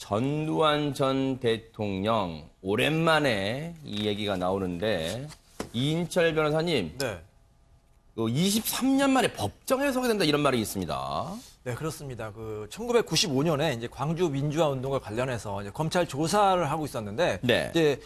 전두환 전 대통령 오랜만에 이 얘기가 나오는데 이인철 변호사님, 네. 23년 만에 법정에 서게 된다 이런 말이 있습니다. 네, 그렇습니다. 1995년에 이제 광주 민주화 운동과 관련해서 이제 검찰 조사를 하고 있었는데, 네. 이제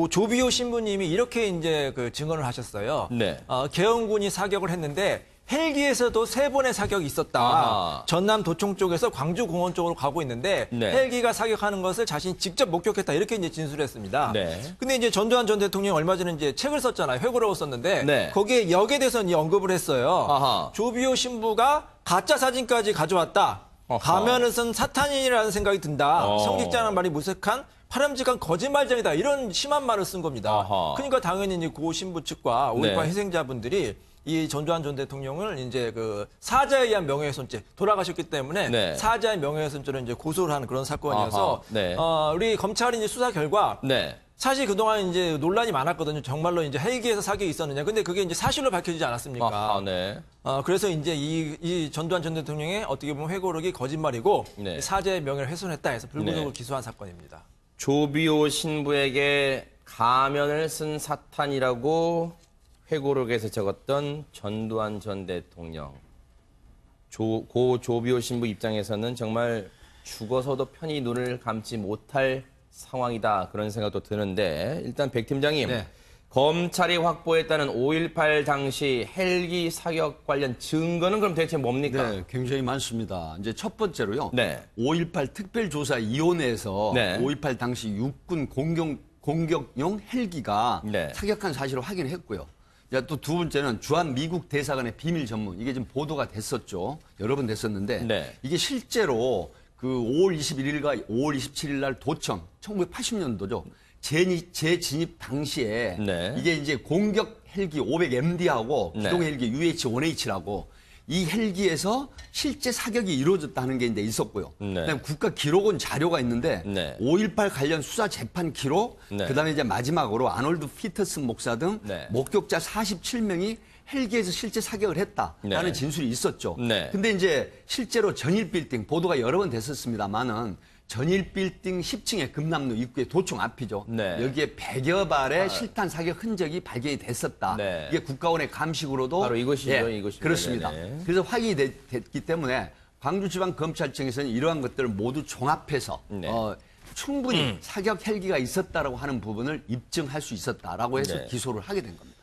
조비오 신부님이 이렇게 이제 증언을 하셨어요. 네. 계엄군이 사격을 했는데 헬기에서도 3번의 사격이 있었다. 아하. 전남 도청 쪽에서 광주 공원 쪽으로 가고 있는데 네. 헬기가 사격하는 것을 자신이 직접 목격했다. 이렇게 이제 진술했습니다. 네. 근데 이제 전두환 전 대통령이 얼마 전에 이제 책을 썼잖아요. 회고록을 썼는데 네. 거기에 역에 대해서 이제 언급을 했어요. 아하. 조비오 신부가 가짜 사진까지 가져왔다. 아하. 가면은 쓴 사탄인이라는 생각이 든다. 어. 성직자라는 말이 무색한 파렴직한 거짓말쟁이다. 이런 심한 말을 쓴 겁니다. 아하. 그러니까 당연히 이제 고 신부 측과 5.18 네. 희생자분들이 이 전두환 전 대통령을 이제 사자에 의한 명예훼손죄 돌아가셨기 때문에 네. 사자의 명예훼손죄로 이제 고소를 하는 그런 사건이어서 아하. 네. 우리 검찰이 이제 수사 결과 네. 사실 그동안 이제 논란이 많았거든요. 정말로 이제 헬기에서 사격이 있었느냐. 근데 그게 이제 사실로 밝혀지지 않았습니까? 아하, 네. 그래서 이제 이 전두환 전 대통령의 어떻게 보면 회고록이 거짓말이고 네. 사자의 명예를 훼손했다 해서 불구속으로 네. 기소한 사건입니다. 조비오 조비오 신부에게 가면을 쓴 사탄이라고 회고록에서 적었던 전두환 전 대통령. 고 조비오 신부 입장에서는 정말 죽어서도 편히 눈을 감지 못할 상황이다 그런 생각도 드는데 일단 백 팀장님, 네. 검찰이 확보했다는 5.18 당시 헬기 사격 관련 증거는 그럼 대체 뭡니까? 네, 굉장히 많습니다. 이제 첫 번째로요. 네. 5.18 특별조사위원회에서 네. 5.18 당시 육군 공격용 헬기가 네. 사격한 사실을 확인했고요. 또 두 번째는 주한 미국 대사관의 비밀 전문. 이게 지금 보도가 됐었죠. 여러 번 됐었는데 네. 이게 실제로 5월 21일과 5월 27일 날 도청 1980년도죠. 재진입 당시에 네. 이게 이제 공격 헬기 500MD하고 네. 기동 헬기 UH-1H라고 이 헬기에서 실제 사격이 이루어졌다는 게 이제 있었고요. 네. 그다음에 국가 기록원 자료가 있는데 네. 5.18 관련 수사 재판 기록, 네. 그다음에 이제 마지막으로 아놀드 피터슨 목사 등 네. 목격자 47명이 헬기에서 실제 사격을 했다라는 네. 진술이 있었죠. 네. 근데 이제 실제로 전일 빌딩 보도가 여러 번 됐었습니다만은 전일 빌딩 10층의 금남로 입구의 도청 앞이죠. 네. 여기에 100여 발의 실탄 사격 흔적이 발견이 됐었다. 네. 이게 국가원의 감식으로도 바로 이것이죠, 이것입니다. 그렇습니다. 네네. 그래서 확인이 됐기 때문에 광주지방검찰청에서는 이러한 것들을 모두 종합해서 네. 충분히 사격 헬기가 있었다라고 하는 부분을 입증할 수 있었다라고 해서 네. 기소를 하게 된 겁니다.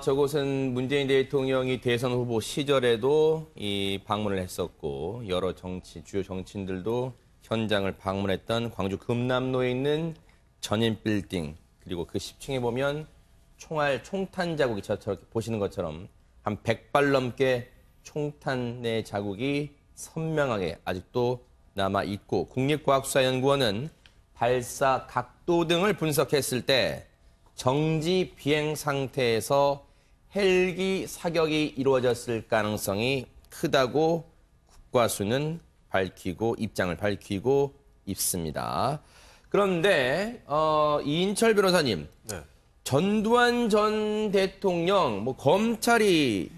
저곳은 문재인 대통령이 대선 후보 시절에도 이 방문을 했었고 여러 주요 정치인들도 현장을 방문했던 광주 금남로에 있는 전인 빌딩 그리고 그 10층에 보면 총탄 자국이 저렇게 보시는 것처럼 한 100발 넘게 총탄의 자국이 선명하게 아직도 남아 있고 국립과학수사연구원은 발사 각도 등을 분석했을 때 정지 비행 상태에서 헬기 사격이 이루어졌을 가능성이 크다고 국과수는 입장을 밝히고 있습니다. 그런데 이인철 변호사님, 네. 전두환 전 대통령 검찰이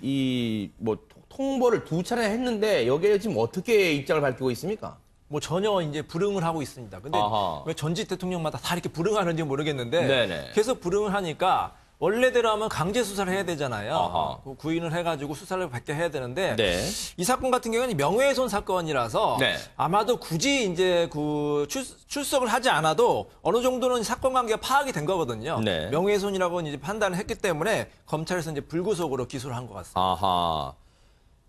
통보를 2차례 했는데 여기에 지금 어떻게 입장을 밝히고 있습니까? 전혀 이제 불응을 하고 있습니다. 근데 아하. 왜 전직 대통령마다 다 이렇게 불응하는지 모르겠는데 네네. 계속 불응을 하니까 원래대로 하면 강제 수사를 해야 되잖아요. 아하. 구인을 해가지고 수사를 받게 해야 되는데 네. 이 사건 같은 경우는 명예훼손 사건이라서 네. 아마도 굳이 이제 출석을 하지 않아도 어느 정도는 사건 관계가 파악이 된 거거든요. 네. 명예훼손이라고 이제 판단을 했기 때문에 검찰에서 이제 불구속으로 기소를 한 것 같습니다. 아하.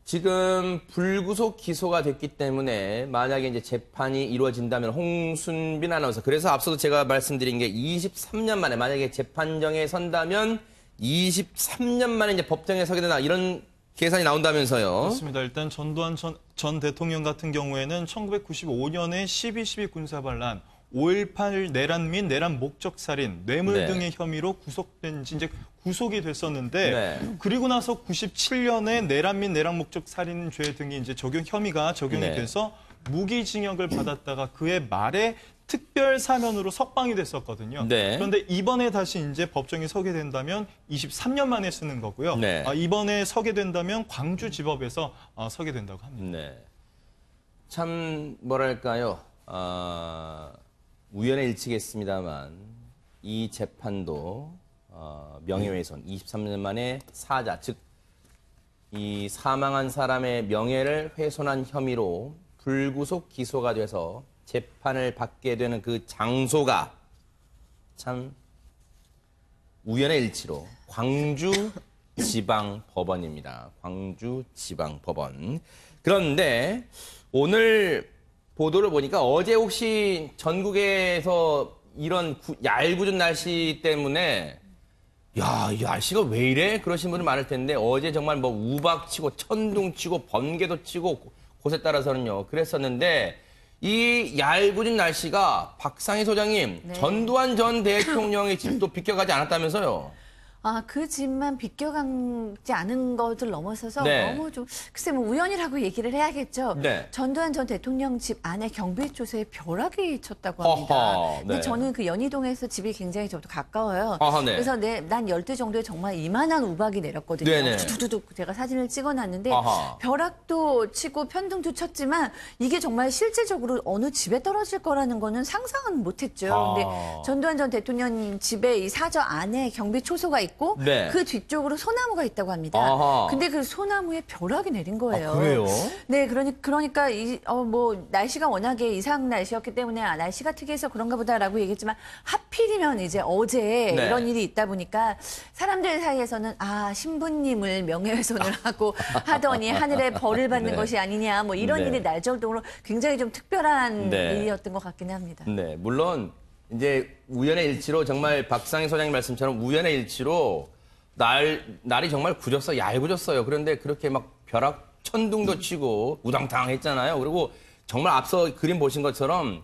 지금 불구속 기소가 됐기 때문에 만약에 이제 재판이 이루어진다면 홍순빈 아나운서, 그래서 앞서도 제가 말씀드린 게 23년 만에 만약에 재판정에 선다면 23년 만에 이제 법정에 서게 되나 이런 계산이 나온다면서요. 그렇습니다. 일단 전두환 전 대통령 같은 경우에는 1995년에 12.12 군사반란, 5.18 내란 및 내란 목적 살인, 뇌물 네. 등의 혐의로 구속된 지 이제 구속이 됐었는데 네. 그리고 나서 97년에 내란 및 내란 목적 살인죄 등이 이제 혐의가 적용이 네. 돼서 무기징역을 받았다가 그해 말에 특별 사면으로 석방이 됐었거든요. 네. 그런데 이번에 다시 이제 법정에 서게 된다면 23년 만에 쓰는 거고요. 네. 이번에 서게 된다면 광주지법에서 서게 된다고 합니다. 네. 참 뭐랄까요. 우연의 일치겠습니다만 이 재판도 명예훼손 23년 만에 사자, 즉 이 사망한 사람의 명예를 훼손한 혐의로 불구속 기소가 돼서 재판을 받게 되는 그 장소가 참 우연의 일치로 광주지방법원입니다. 광주지방법원. 그런데 오늘 보도를 보니까 어제 혹시 전국에서 이런 얄궂은 날씨 때문에 야, 이 날씨가 왜 이래? 그러신 분이 많을 텐데 어제 정말 뭐 우박 치고 천둥 치고 번개도 치고 곳에 따라서는요. 그랬었는데 이 얄궂은 날씨가 박상희 소장님 네. 전두환 전 대통령의 집도 비껴가지 않았다면서요. 그 집만 비껴가지 않은 것을 넘어서서 네. 너무 좀 글쎄 뭐 우연이라고 얘기를 해야겠죠. 네. 전두환 전 대통령 집 안에 경비초소에 벼락이 쳤다고 합니다. 어허, 근데 네. 저는 그 연희동에서 집이 굉장히 저도 가까워요. 어허, 네. 그래서 난 10대 정도에 정말 이만한 우박이 내렸거든요. 네네. 두두두둑 제가 사진을 찍어놨는데 어허. 벼락도 치고 편둥도 쳤지만 이게 정말 실질적으로 어느 집에 떨어질 거라는 거는 상상은 못했죠. 아. 근데 전두환 전 대통령 집에 이 사저 안에 경비초소가 있고 네. 그 뒤쪽으로 소나무가 있다고 합니다. 아하. 근데 그 소나무에 벼락이 내린 거예요. 아, 그래요? 네, 그러니까 뭐 날씨가 워낙에 이상 날씨였기 때문에 날씨가 특이해서 그런가 보다라고 얘기했지만 하필이면 이제 어제 네. 이런 일이 있다 보니까 사람들 사이에서는 신부님을 명예훼손을 하고 하더니 하늘에 벌을 받는 네. 것이 아니냐 뭐 이런 네. 일이 날 정도로 굉장히 좀 특별한 네. 일이었던 것 같긴 합니다. 네, 물론 이제 우연의 일치로 정말 박상희 소장님 말씀처럼 우연의 일치로 날이 정말 굳었어, 얄궂었어요. 그런데 그렇게 막 벼락 천둥도 치고 우당탕 했잖아요. 그리고 정말 앞서 그림 보신 것처럼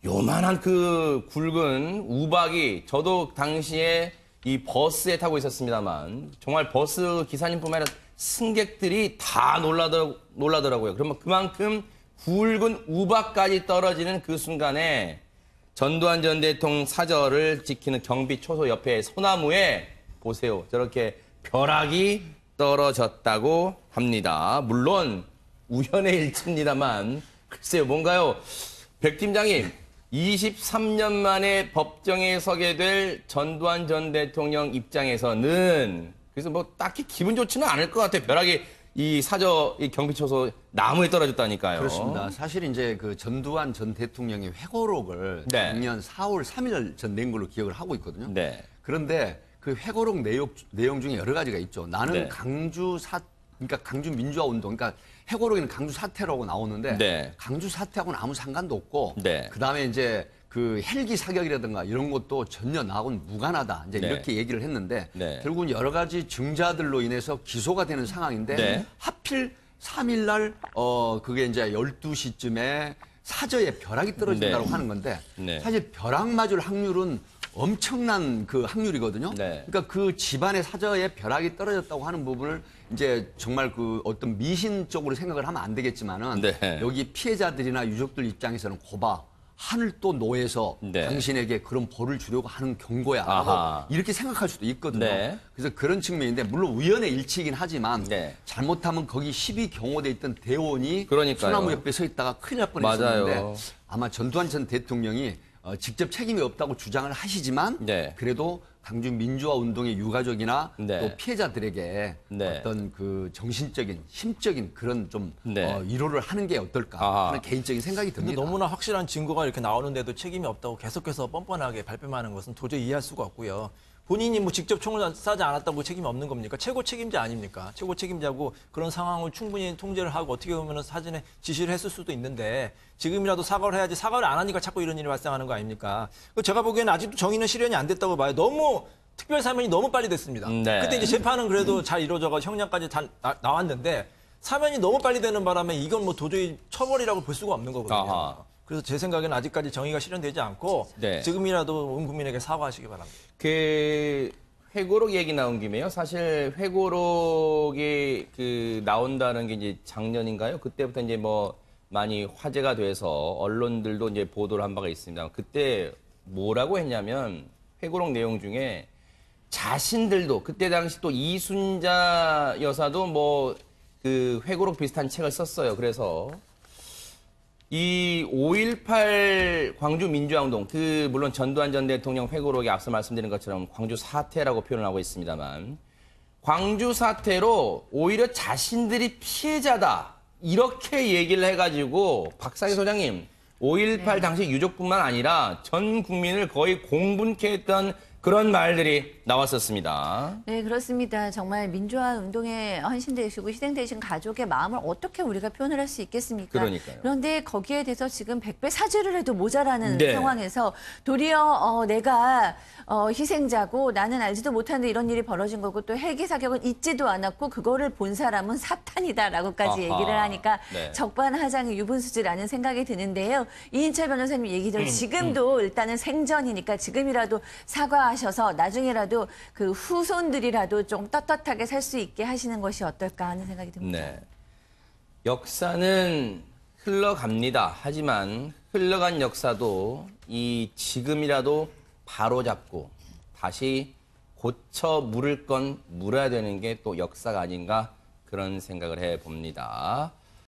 요만한 그 굵은 우박이 저도 당시에 이 버스에 타고 있었습니다만 정말 버스 기사님뿐만 아니라 승객들이 다 놀라더라고요. 그러면 그만큼 굵은 우박까지 떨어지는 그 순간에 전두환 전 대통령 사저를 지키는 경비 초소 옆에 소나무에 보세요. 저렇게 벼락이 떨어졌다고 합니다. 물론 우연의 일치입니다만 글쎄요. 뭔가요? 백 팀장님 23년 만에 법정에 서게 될 전두환 전 대통령 입장에서는 그래서 뭐 딱히 기분 좋지는 않을 것 같아요. 벼락이 이 사저 이 경비초소 나무에 떨어졌다니까요. 그렇습니다. 사실 이제 그 전두환 전 대통령의 회고록을 네. 작년 4월 3일 전 낸 걸로 기억을 하고 있거든요. 네. 그런데 그 회고록 내용 중에 여러 가지가 있죠. 나는 네. 그러니까 강주 민주화 운동, 그러니까 회고록에는 강주 사태라고 나오는데 네. 강주 사태하고는 아무 상관도 없고, 네. 그 다음에 이제 그 헬기 사격이라든가 이런 것도 전혀 나하고는 무관하다. 이제 네. 이렇게 얘기를 했는데 네. 결국은 여러 가지 증자들로 인해서 기소가 되는 상황인데 네. 하필 3일 날 그게 이제 12시쯤에 사저에 벼락이 떨어진다고 네. 하는 건데 네. 사실 벼락 맞을 확률은 엄청난 그 확률이거든요. 네. 그러니까 그 집안의 사저에 벼락이 떨어졌다고 하는 부분을 이제 정말 그 어떤 미신적으로 생각을 하면 안 되겠지만은 네. 여기 피해자들이나 유족들 입장에서는 고바 하늘 또 노에서 네. 당신에게 그런 벌을 주려고 하는 경고야. 아하. 이렇게 생각할 수도 있거든요. 네. 그래서 그런 측면인데 물론 우연의 일치이긴 하지만 네. 잘못하면 거기 10이 경호돼 있던 대원이 그러니까요. 소나무 옆에 서 있다가 큰일 날 뻔했었는데 맞아요. 아마 전두환 전 대통령이 직접 책임이 없다고 주장을 하시지만 네. 그래도 강주 민주화 운동의 유가족이나 네. 또 피해자들에게 네. 어떤 그 정신적인 심적인 그런 좀 네. 위로를 하는 게 어떨까 아하. 하는 개인적인 생각이 근데 듭니다. 너무나 확실한 증거가 이렇게 나오는데도 책임이 없다고 계속해서 뻔뻔하게 발뺌하는 것은 도저히 이해할 수가 없고요. 본인이 뭐 직접 총을 쏴지 않았다고 책임이 없는 겁니까? 최고 책임자 아닙니까? 최고 책임자고 그런 상황을 충분히 통제를 하고 어떻게 보면 사전에 지시를 했을 수도 있는데 지금이라도 사과를 해야지 사과를 안 하니까 자꾸 이런 일이 발생하는 거 아닙니까? 제가 보기에는 아직도 정의는 실현이 안 됐다고 봐요. 너무 특별 사면이 너무 빨리 됐습니다. 네. 그때 이제 재판은 그래도 잘 이루어져서 형량까지 다 나왔는데 사면이 너무 빨리 되는 바람에 이건 뭐 도저히 처벌이라고 볼 수가 없는 거거든요. 아하. 그래서 제 생각에는 아직까지 정의가 실현되지 않고 네. 지금이라도 온 국민에게 사과하시기 바랍니다. 그 회고록 얘기 나온 김에요. 사실 회고록이 그 나온다는 게 이제 작년인가요? 그때부터 이제 뭐 많이 화제가 돼서 언론들도 이제 보도를 한 바가 있습니다. 그때 뭐라고 했냐면 회고록 내용 중에 자신들도 그때 당시 또 이순자 여사도 뭐 그 회고록 비슷한 책을 썼어요. 그래서 이 5.18 광주 민주화운동, 물론 전두환 전 대통령 회고록에 앞서 말씀드린 것처럼 광주 사태라고 표현을 하고 있습니다만, 광주 사태로 오히려 자신들이 피해자다, 이렇게 얘기를 해가지고, 박사기 소장님, 5.18 당시 유족뿐만 아니라 전 국민을 거의 공분케 했던 그런 말들이 나왔었습니다. 네, 그렇습니다. 정말 민주화 운동에 헌신되시고 희생되신 가족의 마음을 어떻게 우리가 표현을 할 수 있겠습니까? 그러니까요. 그런데 거기에 대해서 지금 100배 사죄를 해도 모자라는 네. 상황에서 도리어 내가 희생자고 나는 알지도 못하는데 이런 일이 벌어진 거고 또 헬기 사격은 있지도 않았고 그거를 본 사람은 사탄이다라고까지 아하. 얘기를 하니까 네. 적반하장의 유분수지라는 생각이 드는데요. 이인철 변호사님 얘기대로 지금도 일단은 생전이니까 지금이라도 사과하셔서 나중에라도 그 후손들이라도 좀 떳떳하게 살 수 있게 하시는 것이 어떨까 하는 생각이 듭니다. 네. 역사는 흘러갑니다. 하지만 흘러간 역사도 이 지금이라도 바로잡고 다시 고쳐 물을 건 물어야 되는 게 또 역사가 아닌가 그런 생각을 해봅니다.